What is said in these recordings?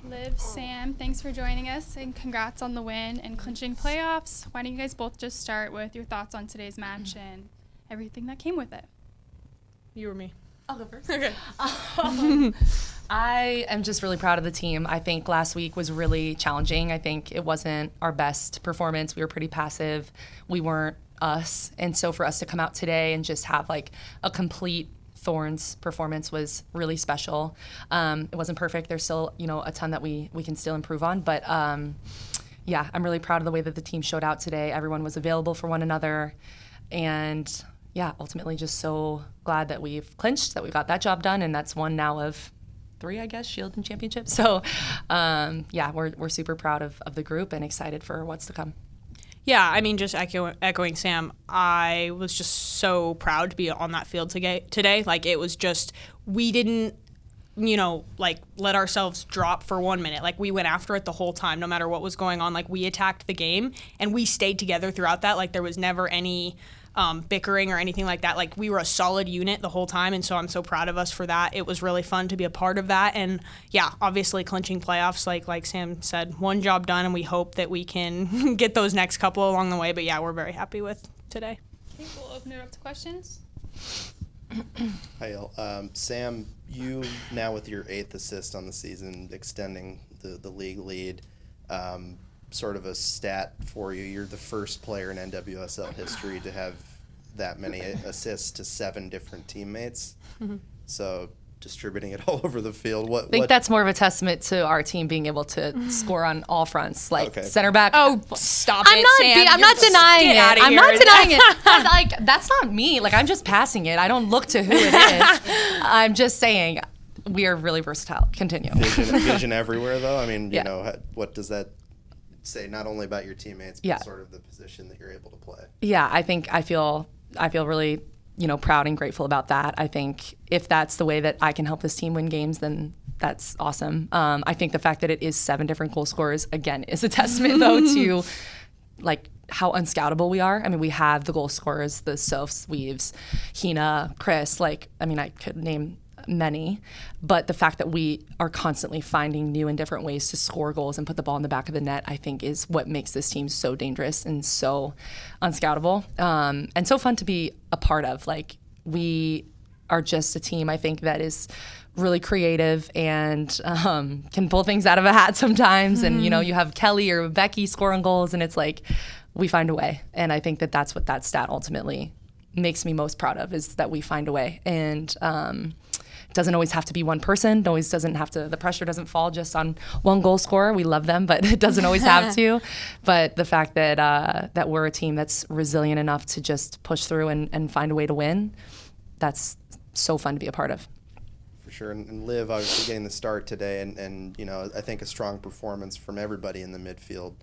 Liv, Sam, thanks for joining us, and congrats on the win and clinching playoffs. Why don't you guys both just start with your thoughts on today's match and everything that came with it? You or me? I'll go first. Okay. I am just really proud of the team. I think last week was really challenging. I think it wasn't our best performance. We were pretty passive. We weren't us. And so for us to come out today and just have like a complete Thorns performance was really special. It wasn't perfect. There's still, a ton that we can still improve on. But yeah, I'm really proud of the way that the team showed out today. Everyone was available for one another. And yeah, ultimately just so glad that we've clinched, that we got that job done. And that's one now of 3, I guess, Shield and Championship. So yeah, we're super proud of the group and excited for what's to come. Yeah, I mean, just echoing Sam, I was just so proud to be on that field today. Like, it was just, we didn't, let ourselves drop for 1 minute. Like, we went after it the whole time, no matter what was going on. Like, we attacked the game, and we stayed together throughout that. Like, there was never any bickering or anything like that. Like, we were a solid unit the whole time, and so I'm so proud of us for that. It was really fun to be a part of that, and yeah, obviously clinching playoffs, like Sam said, one job done, and we hope that we can get those next couple along the way. But yeah, we're very happy with today. Okay, we'll open it up to questions. Hi, Sam, you now with your 8th assist on the season, extending the league lead. Sort of a stat for you, you're the first player in NWSL history to have that many assists to 7 different teammates. Mm-hmm. So distributing it all over the field. I think that's more of a testament to our team being able to score on all fronts, like center back. Oh, stop it, Sam. I'm not denying it. I'm not denying it. Like, that's not me. Like, I'm just passing it. I don't look to who it is. I'm just saying we are really versatile. Continue. Vision everywhere, though. I mean, yeah. What does that say not only about your teammates, but sort of the position that you're able to play? Yeah, I feel really, proud and grateful about that. I think if that's the way that I can help this team win games, then that's awesome. I think the fact that it is 7 different goal scorers, again, is a testament, though, to, like, how unscoutable we are. I mean, we have the goal scorers, the Sophs, Weaves, Hina, Chris. Like, I mean, I could name many, but the fact that we are constantly finding new and different ways to score goals and put the ball in the back of the net, I think is what makes this team so dangerous and so unscoutable, and so fun to be a part of. Like, we are just a team, I think, that is really creative and can pull things out of a hat sometimes. Mm-hmm. And, you have Kelly or Becky scoring goals, and it's like we find a way. And I think that that's what that stat ultimately makes me most proud of, is that we find a way. And it doesn't always have to be one person. The pressure doesn't fall just on one goal scorer. We love them, but it doesn't always have to. But the fact that we're a team that's resilient enough to just push through and find a way to win, that's so fun to be a part of. For sure. And Liv, obviously getting the start today, and I think a strong performance from everybody in the midfield,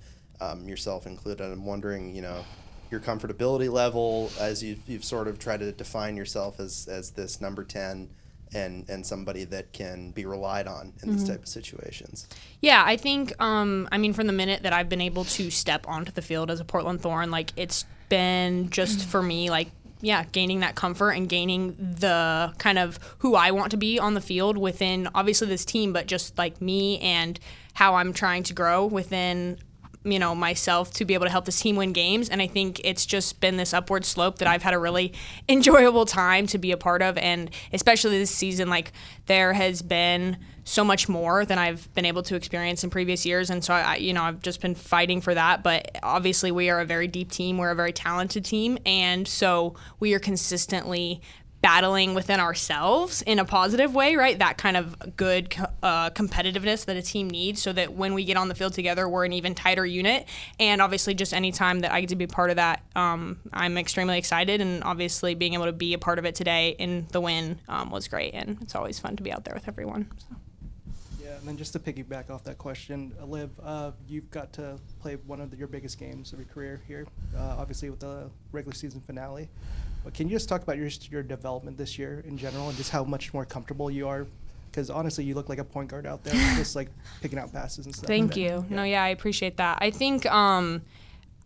yourself included. I'm wondering, your comfortability level as you've sort of tried to define yourself as this number 10 and somebody that can be relied on in these type of situations. Yeah, I think, from the minute that I've been able to step onto the field as a Portland Thorn, like, it's been just for me, like, gaining that comfort and gaining the kind of who I want to be on the field within, obviously, this team, but just, like, me and how I'm trying to grow within myself to be able to help this team win games. And I think it's just been this upward slope that I've had a really enjoyable time to be a part of. And especially this season, like, there has been so much more than I've been able to experience in previous years. And so I've just been fighting for that. But obviously we are a very deep team. We're a very talented team. And so we are consistently battling within ourselves in a positive way, right? That kind of good competitiveness that a team needs, so that when we get on the field together, we're an even tighter unit. And obviously, just any time that I get to be part of that, I'm extremely excited. And obviously, being able to be a part of it today in the win was great. And it's always fun to be out there with everyone. So. Yeah, and then just to piggyback off that question, Liv, you've got to play one of your biggest games of your career here, obviously with the regular season finale. But can you just talk about your development this year in general and just how much more comfortable you are? Because honestly, you look like a point guard out there, just like picking out passes and stuff. Thank you. Yeah. No, I appreciate that. I think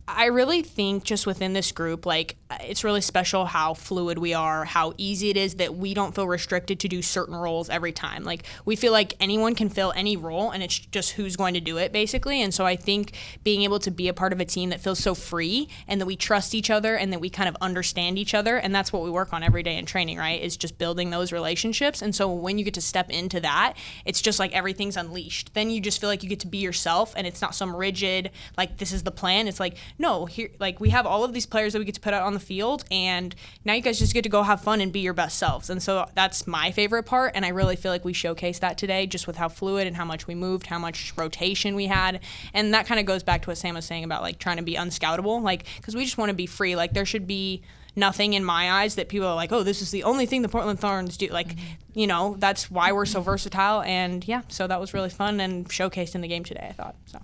I really think just within this group, like, it's really special how fluid we are, how easy it is that we don't feel restricted to do certain roles every time. Like, we feel like anyone can fill any role, and it's just who's going to do it, basically. And so I think being able to be a part of a team that feels so free and that we trust each other and that we kind of understand each other, and that's what we work on every day in training, right, is just building those relationships. And so when you get to step into that, it's just like everything's unleashed. Then you just feel like you get to be yourself, and it's not some rigid, like, this is the plan. It's like, no, here, like, we have all of these players that we get to put out on the field, and now you guys just get to go have fun and be your best selves. And so that's my favorite part, and I really feel like we showcased that today, just with how fluid and how much we moved, how much rotation we had. And that kind of goes back to what Sam was saying about, like, trying to be unscoutable, like, because we just want to be free. Like, there should be nothing in my eyes that people are like, oh, this is the only thing the Portland Thorns do. Like, you know, that's why we're so versatile. And yeah, so that was really fun and showcased in the game today, I thought. So.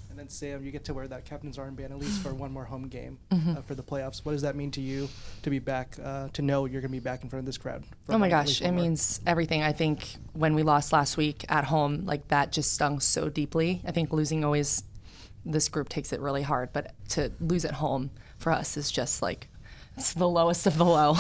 And then Sam, you get to wear that captain's armband at least for one more home game for the playoffs. What does that mean to you to be back, to know you're going to be back in front of this crowd? Oh my gosh, it means everything. I think when we lost last week at home, like, that just stung so deeply. I think losing always, this group takes it really hard, but to lose at home for us is just like, it's the lowest of the low.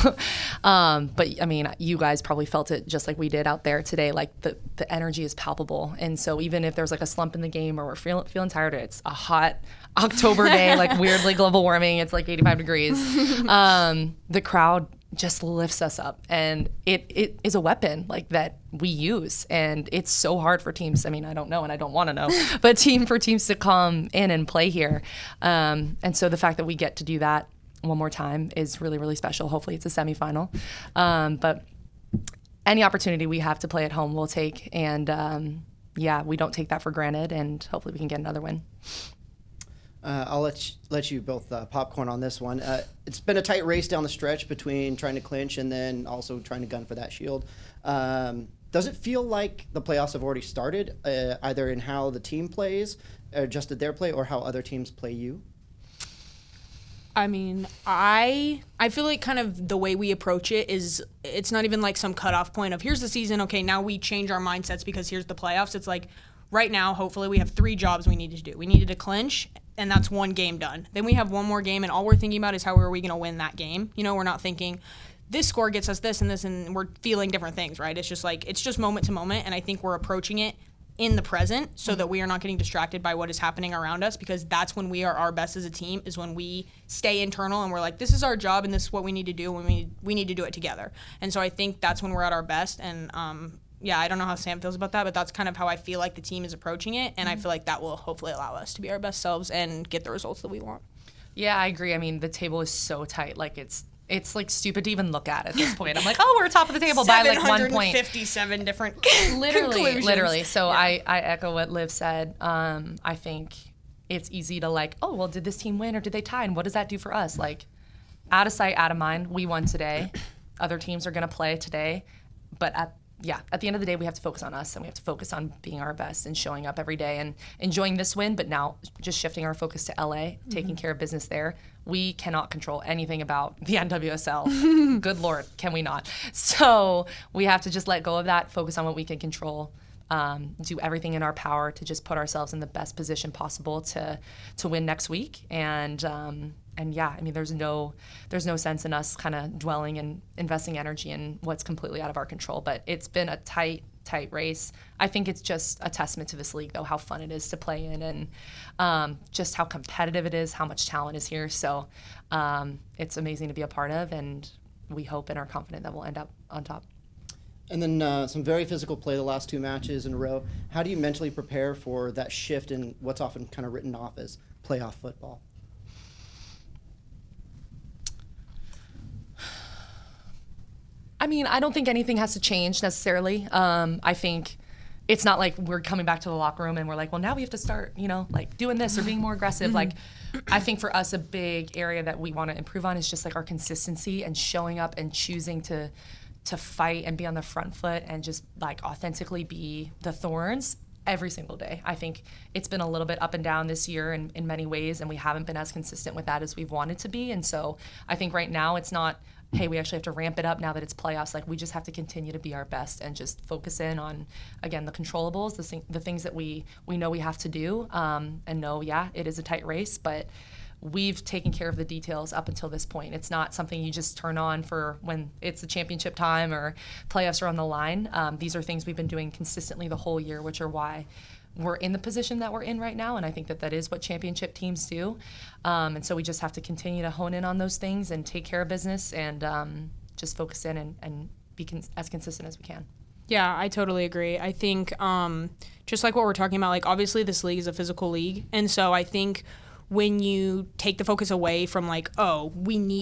But I mean, you guys probably felt it just like we did out there today. Like, the energy is palpable. And so even if there's like a slump in the game or we're feeling tired, it's a hot October day, like weirdly global warming, it's like 85 degrees. The crowd just lifts us up, and it is a weapon, like, that we use. And it's so hard for teams. I mean, I don't know, and I don't want to know, but for teams to come in and play here. And so the fact that we get to do that one more time is really, really special. Hopefully it's a semifinal. But any opportunity we have to play at home, we'll take. And yeah, we don't take that for granted, and hopefully we can get another win. I'll let you both popcorn on this one. It's been a tight race down the stretch between trying to clinch and then also trying to gun for that shield. Does it feel like the playoffs have already started, either in how the team plays, adjusted their play, or how other teams play you? I mean, I feel like kind of the way we approach it is, it's not even like some cutoff point of, here's the season, okay, now we change our mindsets because here's the playoffs. It's like, right now, hopefully, we have 3 jobs we needed to do. We needed to clinch, and that's 1 game done. Then we have 1 more game, and all we're thinking about is how are we going to win that game. You know, we're not thinking, this score gets us this and this, and we're feeling different things, right? It's just like, it's just moment to moment, and I think we're approaching it in the present so that we are not getting distracted by what is happening around us, because that's when we are our best as a team, is when we stay internal and we're like, this is our job and this is what we need to do, when we need to do it together. And so I think that's when we're at our best. And yeah, I don't know how Sam feels about that, but that's kind of how I feel like the team is approaching it, and I feel like that will hopefully allow us to be our best selves and get the results that we want. Yeah, I agree. I mean, the table is so tight. Like, it's like stupid to even look at this point. I'm like, oh, we're top of the table by like 1 point. 757 different Literally. So yeah. I echo what Liv said. I think it's easy to like, oh, well, did this team win or did they tie? And what does that do for us? Like, out of sight, out of mind. We won today. Other teams are going to play today. But at the end of the day, we have to focus on us, and we have to focus on being our best and showing up every day and enjoying this win, but now just shifting our focus to LA, taking care of business there. We cannot control anything about the NWSL. Good Lord, can we not? So we have to just let go of that, focus on what we can control, do everything in our power to just put ourselves in the best position possible to win next week. And yeah, I mean, there's no sense in us kind of dwelling and investing energy in what's completely out of our control. But it's been a tight race. I think it's just a testament to this league, though, how fun it is to play in, and just how competitive it is, how much talent is here. So it's amazing to be a part of, and we hope and are confident that we'll end up on top. And then some very physical play the last 2 matches in a row. How do you mentally prepare for that shift in what's often kind of written off as playoff football? I mean, I don't think anything has to change necessarily. I think it's not like we're coming back to the locker room and we're like, well, now we have to start, like doing this or being more aggressive. Like, I think for us, a big area that we want to improve on is just like our consistency and showing up and choosing to fight and be on the front foot and just like authentically be the Thorns every single day. I think it's been a little bit up and down this year in many ways, and we haven't been as consistent with that as we've wanted to be. And so I think right now it's not, hey, we actually have to ramp it up now that it's playoffs. Like, we just have to continue to be our best and just focus in on, again, the controllables, the things that we know we have to do, and know, yeah, it is a tight race, but we've taken care of the details up until this point. It's not something you just turn on for when it's the championship time or playoffs are on the line. These are things we've been doing consistently the whole year, which are why we're in the position that we're in right now, and I think that is what championship teams do. And so we just have to continue to hone in on those things and take care of business and just focus in and be as consistent as we can. Yeah, I totally agree. I think just like what we're talking about, like obviously this league is a physical league, and so I think when you take the focus away from like, oh,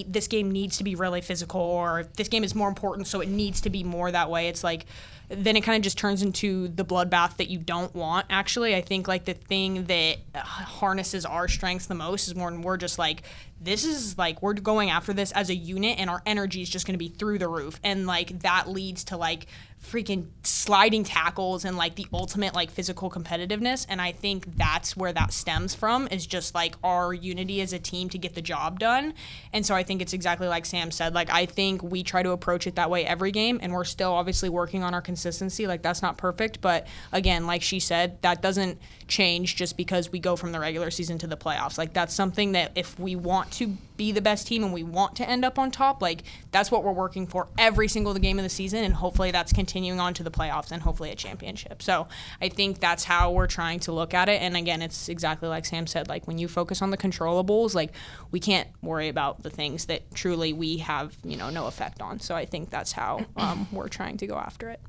this game needs to be really physical, or this game is more important, so it needs to be more that way, it's like, then it kind of just turns into the bloodbath that you don't want, actually. I think like the thing that harnesses our strengths the most is when we're just like, this is like, we're going after this as a unit and our energy is just going to be through the roof. And like that leads to like freaking sliding tackles and like the ultimate like physical competitiveness. And I think that's where that stems from, is just like our unity as a team to get the job done. And so I think it's exactly like Sam said. Like I think we try to approach it that way every game, and we're still obviously working on our consistency. Like that's not perfect, but again, like she said, that doesn't change just because we go from the regular season to the playoffs. Like that's something that if we want to be the best team and we want to end up on top, like that's what we're working for every single game of the season, and hopefully that's continuing on to the playoffs and hopefully a championship. So I think that's how we're trying to look at it. And again, it's exactly like Sam said, like when you focus on the controllables, like we can't worry about the things that truly we have, no effect on. So I think that's how we're trying to go after it.